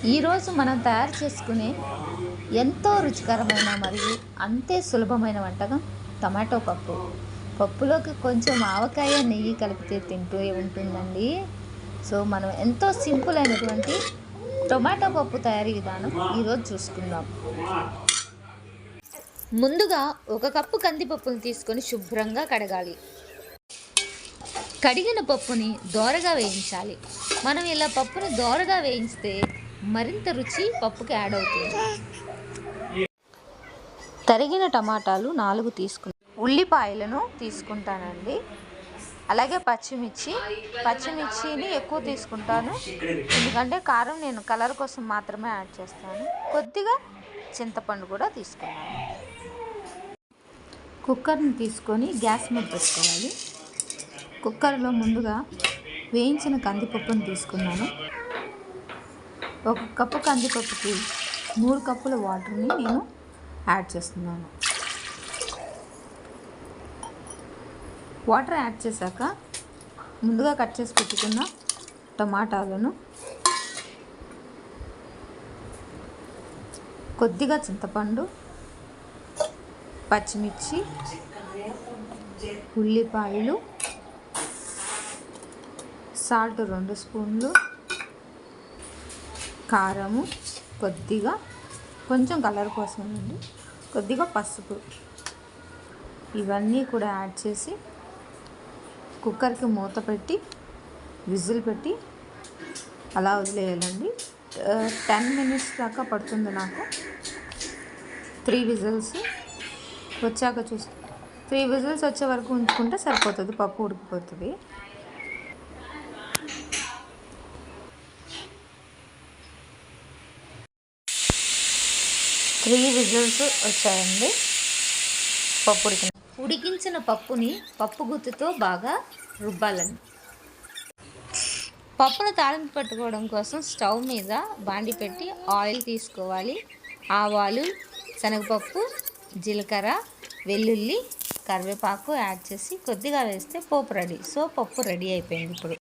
ఈరోజు మనం తయారు చేసుకునే ఎంతో రుచికరమైన మరియు అంతే సులభమైన వంటకం టమాటో పప్పు. పప్పులోకి కొంచెం ఆవకాయ నెయ్యి కలిపితే తింటూ ఉంటుందండి. సో మనం ఎంతో సింపుల్ అయినటువంటి టొమాటో పప్పు తయారీ విధానం ఈరోజు చూసుకుందాం. ముందుగా ఒక కప్పు కందిపప్పును తీసుకొని శుభ్రంగా కడగాలి. కడిగిన పప్పుని దోరగా వేయించాలి. మనం ఇలా పప్పుని దోరగా వేయిస్తే మరింత రుచి పప్పుకి యాడ్ అవుతుంది. తరిగిన టమాటాలు 4 తీసుకుని ఉల్లిపాయలను తీసుకుంటానండి. అలాగే పచ్చిమిర్చిని ఎక్కువ తీసుకుంటాను, ఎందుకంటే కారం నేను కలర్ కోసం మాత్రమే యాడ్ చేస్తాను. కొద్దిగా చింతపండు కూడా తీసుకున్నాను. కుక్కర్ని తీసుకొని గ్యాస్ మీద పెట్టుకోవాలి. కుక్కర్లో ముందుగా వేయించిన కందిపప్పును తీసుకున్నాను. 1 కప్పు కందిపప్పుకి 3 కప్పుల వాటర్ని నేను యాడ్ చేస్తున్నాను. వాటర్ యాడ్ చేశాక ముందుగా కట్ చేసి పెట్టుకున్న టమాటాలను, కొద్దిగా చింతపండు, పచ్చిమిర్చి, ఉల్లిపాయలు, సాల్ట్ 2 స్పూన్లు, కారము కొద్దిగా, కొంచెం కలర్ కోసం అండి, కొద్దిగా పసుపు, ఇవన్నీ కూడా యాడ్ చేసి కుక్కర్కి మూత పెట్టి విజిల్ పెట్టి అలా వదిలేయాలండి. 10 మినిట్స్ దాకా పడుతుంది నాకు. 3 విజిల్స్ వచ్చాక 3 విజిల్స్ వచ్చే వరకు ఉంచుకుంటే సరిపోతుంది, పప్పు ఉడికిపోతుంది. త్రీ విజిల్స్ వచ్చాయండి. పప్పు ఉడికించిన పప్పుని పప్పు గుత్తితో బాగా రుబ్బాలండి. పప్పును తాలింపు పెట్టుకోవడం కోసం స్టవ్ మీద బాండి పెట్టి ఆయిల్ తీసుకోవాలి. ఆవాలు, శనగపప్పు, జీలకర్ర, వెల్లుల్లి, కరివేపాకు యాడ్ చేసి కొద్దిగా వేస్తే పోపు రెడీ. సో పప్పు రెడీ అయిపోయింది. ఇప్పుడు